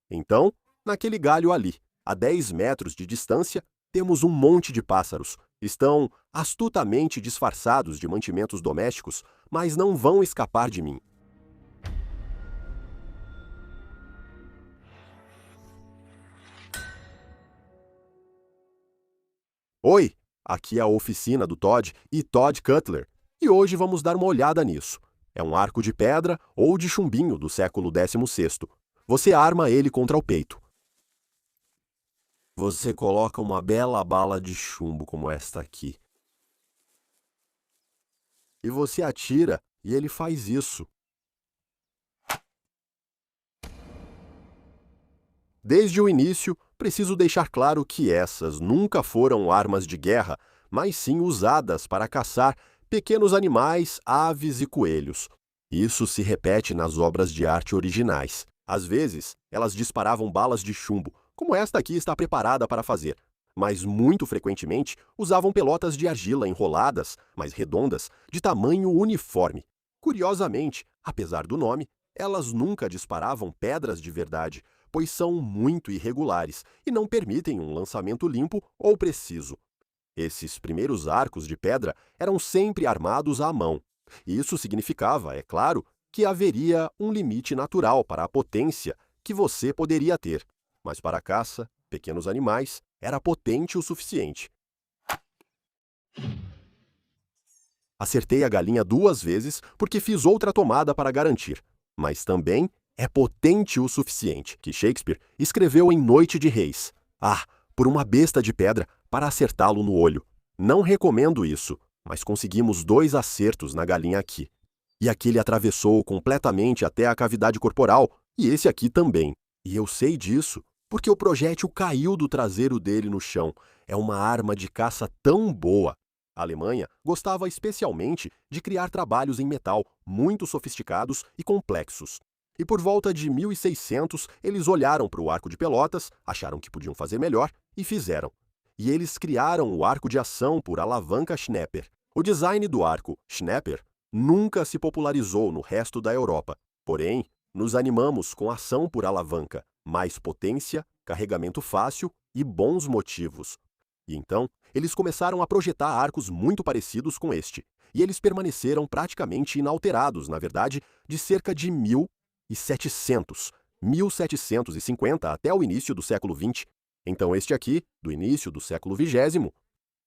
Então, naquele galho ali, a 10 metros de distância, temos um monte de pássaros. Estão astutamente disfarçados de mantimentos domésticos, mas não vão escapar de mim. Oi, aqui é a oficina do Todd e Todd Cutler, e hoje vamos dar uma olhada nisso. É um arco de pedra ou de chumbinho do século XVI. Você arma ele contra o peito. Você coloca uma bela bala de chumbo como esta aqui. E você atira e ele faz isso. Desde o início, preciso deixar claro que essas nunca foram armas de guerra, mas sim usadas para caçar pequenos animais, aves e coelhos. Isso se repete nas obras de arte originais. Às vezes, elas disparavam balas de chumbo, como esta aqui está preparada para fazer, mas muito frequentemente usavam pelotas de argila enroladas, mas redondas, de tamanho uniforme. Curiosamente, apesar do nome, elas nunca disparavam pedras de verdade, pois são muito irregulares e não permitem um lançamento limpo ou preciso. Esses primeiros arcos de pedra eram sempre armados à mão. Isso significava, é claro, que haveria um limite natural para a potência que você poderia ter, mas para a caça, pequenos animais, era potente o suficiente. Acertei a galinha 2 vezes porque fiz outra tomada para garantir, mas também é potente o suficiente, que Shakespeare escreveu em Noite de Reis. Ah, por uma besta de pedra para acertá-lo no olho. Não recomendo isso, mas conseguimos 2 acertos na galinha aqui. E aquele atravessou completamente até a cavidade corporal, e esse aqui também. E eu sei disso, porque o projétil caiu do traseiro dele no chão. É uma arma de caça tão boa. A Alemanha gostava especialmente de criar trabalhos em metal muito sofisticados e complexos. E por volta de 1600, eles olharam para o arco de pelotas, acharam que podiam fazer melhor e fizeram. E eles criaram o arco de ação por alavanca Schnepper. O design do arco Schnepper nunca se popularizou no resto da Europa. Porém, nos animamos com ação por alavanca, mais potência, carregamento fácil e bons motivos. E então, eles começaram a projetar arcos muito parecidos com este. E eles permaneceram praticamente inalterados, na verdade, de cerca de 1750 até o início do século XX. Então este aqui, do início do século XX,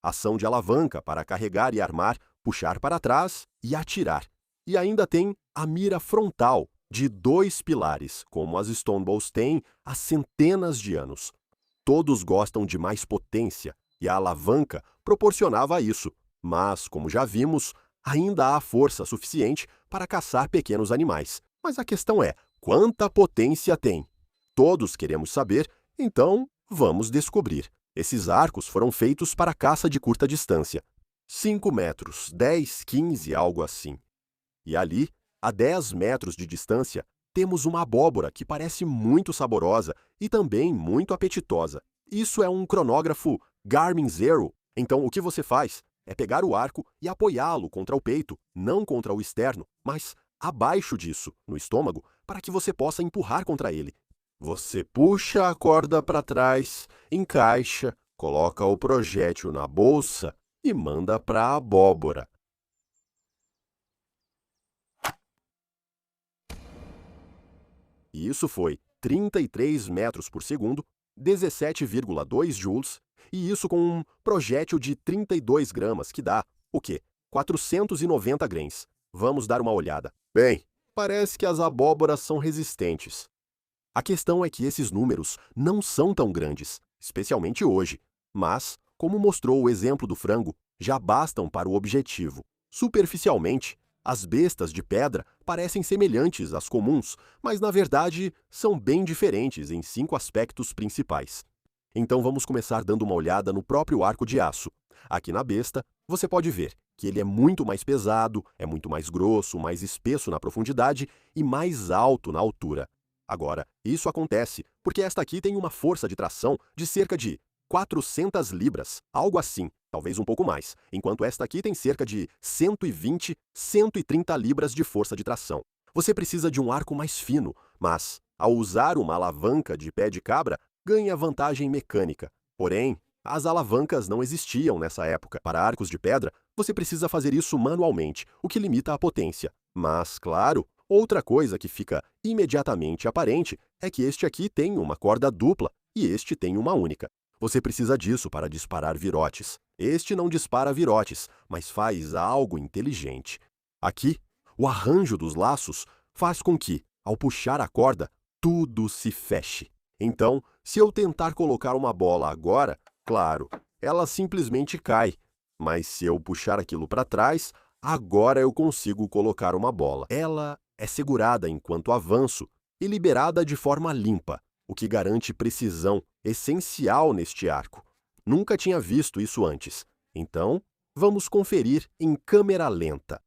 ação de alavanca para carregar e armar, puxar para trás e atirar. E ainda tem a mira frontal, de 2 pilares, como as Stonebows têm há centenas de anos. Todos gostam de mais potência, e a alavanca proporcionava isso. Mas, como já vimos, ainda há força suficiente para caçar pequenos animais. Mas a questão é, quanta potência tem? Todos queremos saber, então vamos descobrir. Esses arcos foram feitos para caça de curta distância. 5 metros, 10, 15, algo assim. E ali, a 10 metros de distância, temos uma abóbora que parece muito saborosa e também muito apetitosa. Isso é um cronógrafo Garmin Zero. Então o que você faz é pegar o arco e apoiá-lo contra o peito, não contra o externo, mas abaixo disso, no estômago, para que você possa empurrar contra ele. Você puxa a corda para trás, encaixa, coloca o projétil na bolsa e manda para a abóbora. E isso foi 33 metros por segundo, 17,2 joules, e isso com um projétil de 32 gramas, que dá, o quê? 490 grains. Vamos dar uma olhada. Bem, parece que as abóboras são resistentes. A questão é que esses números não são tão grandes, especialmente hoje, mas, como mostrou o exemplo do frango, já bastam para o objetivo. Superficialmente, as bestas de pedra parecem semelhantes às comuns, mas na verdade são bem diferentes em 5 aspectos principais. Então vamos começar dando uma olhada no próprio arco de aço. Aqui na besta, você pode ver que ele é muito mais pesado, é muito mais grosso, mais espesso na profundidade e mais alto na altura. Agora, isso acontece porque esta aqui tem uma força de tração de cerca de 400 libras, algo assim, talvez um pouco mais, enquanto esta aqui tem cerca de 120, 130 libras de força de tração. Você precisa de um arco mais fino, mas Ao usar uma alavanca de pé de cabra, ganha vantagem mecânica. Porém, as alavancas não existiam nessa época. Para arcos de pedra, você precisa fazer isso manualmente, o que limita a potência. Mas, claro, outra coisa que fica imediatamente aparente é que este aqui tem uma corda dupla e este tem uma única. Você precisa disso para disparar virotes. Este não dispara virotes, mas faz algo inteligente. Aqui, o arranjo dos laços faz com que, ao puxar a corda, tudo se feche. Então, se eu tentar colocar uma bola agora, claro, ela simplesmente cai. Mas se eu puxar aquilo para trás, agora eu consigo colocar uma bola. Ela é segurada enquanto avanço e liberada de forma limpa, o que garante precisão essencial neste arco. Nunca tinha visto isso antes. Então, vamos conferir em câmera lenta.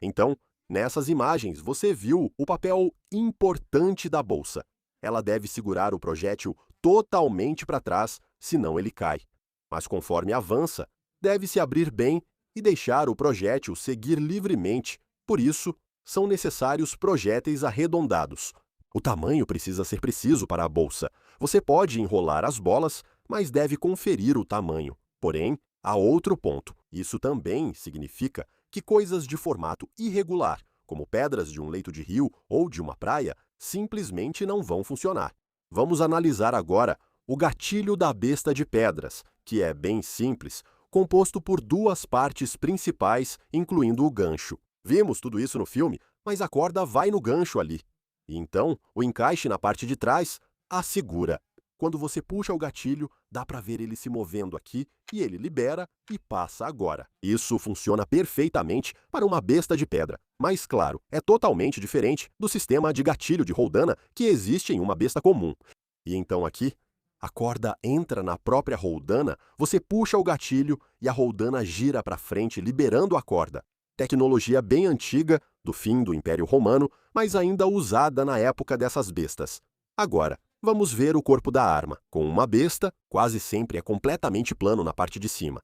Então, nessas imagens, você viu o papel importante da bolsa. Ela deve segurar o projétil totalmente para trás, senão ele cai. Mas conforme avança, deve se abrir bem e deixar o projétil seguir livremente. Por isso, são necessários projéteis arredondados. O tamanho precisa ser preciso para a bolsa. Você pode enrolar as bolas, mas deve conferir o tamanho. Porém, há outro ponto. Isso também significa que coisas de formato irregular, como pedras de um leito de rio ou de uma praia, simplesmente não vão funcionar. Vamos analisar agora o gatilho da besta de pedras, que é bem simples, composto por duas partes principais, incluindo o gancho. Vimos tudo isso no filme, mas a corda vai no gancho ali. E então, o encaixe na parte de trás a segura. Quando você puxa o gatilho, dá para ver ele se movendo aqui e ele libera e passa agora. Isso funciona perfeitamente para uma besta de pedra, mas claro, é totalmente diferente do sistema de gatilho de roldana que existe em uma besta comum. E então aqui, a corda entra na própria roldana, você puxa o gatilho e a roldana gira para frente, liberando a corda. Tecnologia bem antiga, do fim do Império Romano, mas ainda usada na época dessas bestas. Agora, vamos ver o corpo da arma. Com uma besta, quase sempre é completamente plano na parte de cima.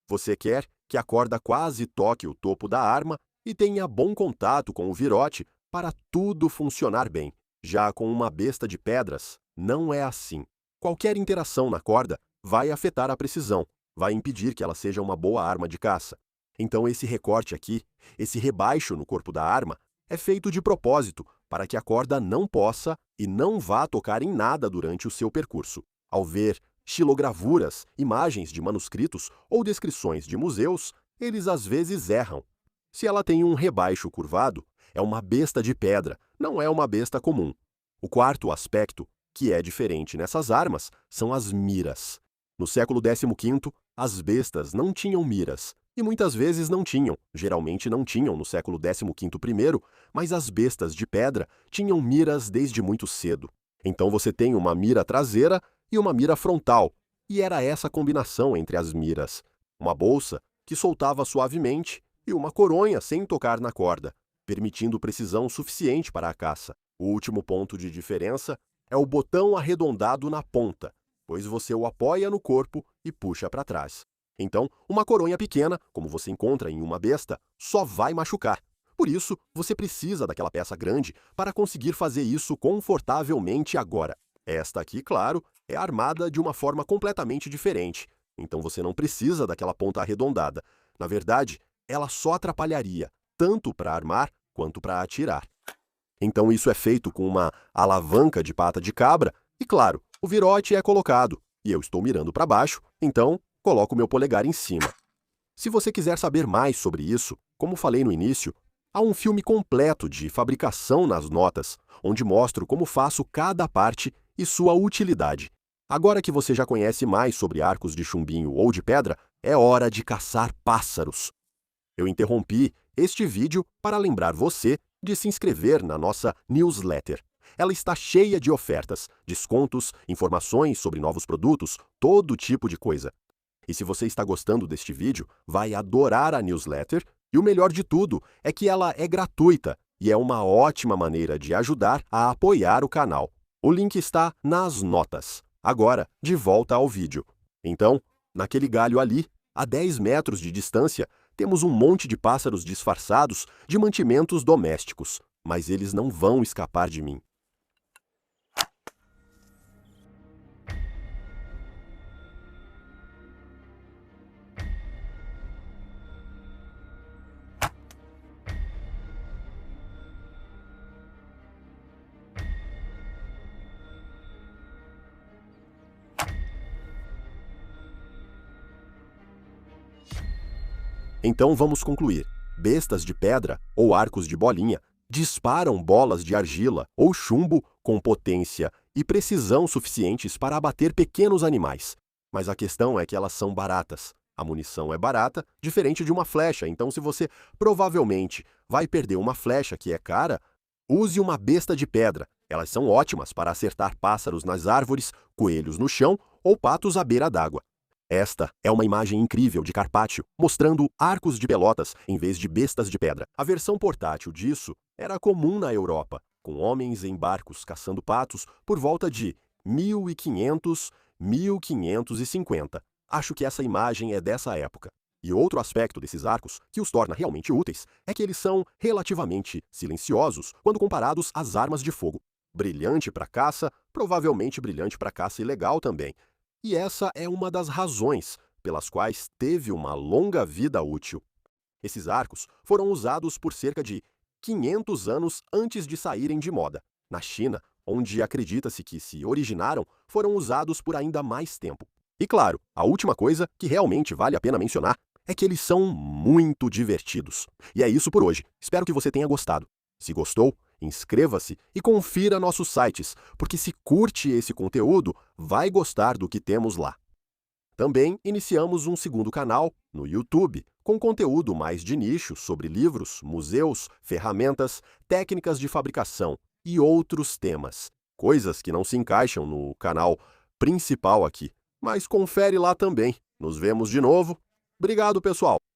Você quer que a corda quase toque o topo da arma e tenha bom contato com o virote para tudo funcionar bem. Já com uma besta de pedras, não é assim. Qualquer interação na corda vai afetar a precisão, vai impedir que ela seja uma boa arma de caça. Então esse recorte aqui, esse rebaixo no corpo da arma, é feito de propósito para que a corda não possa e não vá tocar em nada durante o seu percurso. Ao ver xilogravuras, imagens de manuscritos ou descrições de museus, eles às vezes erram. Se ela tem um rebaixo curvado, é uma besta de pedra, não é uma besta comum. O quarto aspecto, que é diferente nessas armas, são as miras. No século XV, as bestas não tinham miras. E muitas vezes não tinham, geralmente não tinham no século XV primeiro, mas as bestas de pedra tinham miras desde muito cedo. Então você tem uma mira traseira e uma mira frontal, e era essa combinação entre as miras. Uma bolsa que soltava suavemente e uma coronha sem tocar na corda, permitindo precisão suficiente para a caça. O último ponto de diferença é o botão arredondado na ponta, pois você o apoia no corpo e puxa para trás. Então, uma coronha pequena, como você encontra em uma besta, só vai machucar. Por isso, você precisa daquela peça grande para conseguir fazer isso confortavelmente agora. Esta aqui, claro, é armada de uma forma completamente diferente. Então você não precisa daquela ponta arredondada. Na verdade, ela só atrapalharia, tanto para armar quanto para atirar. Então isso é feito com uma alavanca de pata de cabra e, claro, o virote é colocado. E eu estou mirando para baixo, então coloco meu polegar em cima. Se você quiser saber mais sobre isso, como falei no início, há um filme completo de fabricação nas notas, onde mostro como faço cada parte e sua utilidade. Agora que você já conhece mais sobre arcos de chumbinho ou de pedra, é hora de caçar pássaros. Eu interrompi este vídeo para lembrar você de se inscrever na nossa newsletter. Ela está cheia de ofertas, descontos, informações sobre novos produtos, todo tipo de coisa. E se você está gostando deste vídeo, vai adorar a newsletter, e o melhor de tudo é que ela é gratuita e é uma ótima maneira de ajudar a apoiar o canal. O link está nas notas. Agora, de volta ao vídeo. Então, naquele galho ali, A 10 metros de distância, temos um monte de pássaros disfarçados de mantimentos domésticos, mas eles não vão escapar de mim. Então vamos concluir. Bestas de pedra ou arcos de bolinha disparam bolas de argila ou chumbo com potência e precisão suficientes para abater pequenos animais. Mas a questão é que elas são baratas. A munição é barata, diferente de uma flecha, então se você provavelmente vai perder uma flecha que é cara, use uma besta de pedra. Elas são ótimas para acertar pássaros nas árvores, coelhos no chão ou patos à beira d'água. Esta é uma imagem incrível de Carpaccio, mostrando arcos de pelotas em vez de bestas de pedra. A versão portátil disso era comum na Europa, com homens em barcos caçando patos por volta de 1500, 1550. Acho que essa imagem é dessa época. E outro aspecto desses arcos que os torna realmente úteis é que eles são relativamente silenciosos quando comparados às armas de fogo. Brilhante para caça, provavelmente brilhante para caça ilegal também. E essa é uma das razões pelas quais teve uma longa vida útil. Esses arcos foram usados por cerca de 500 anos antes de saírem de moda. Na China, onde acredita-se que se originaram, foram usados por ainda mais tempo. E claro, a última coisa que realmente vale a pena mencionar é que eles são muito divertidos. E é isso por hoje. Espero que você tenha gostado. Se gostou, inscreva-se e confira nossos sites, porque se curte esse conteúdo, vai gostar do que temos lá. Também iniciamos um segundo canal no YouTube, com conteúdo mais de nicho sobre livros, museus, ferramentas, técnicas de fabricação e outros temas. Coisas que não se encaixam no canal principal aqui. Mas confere lá também. Nos vemos de novo. Obrigado, pessoal!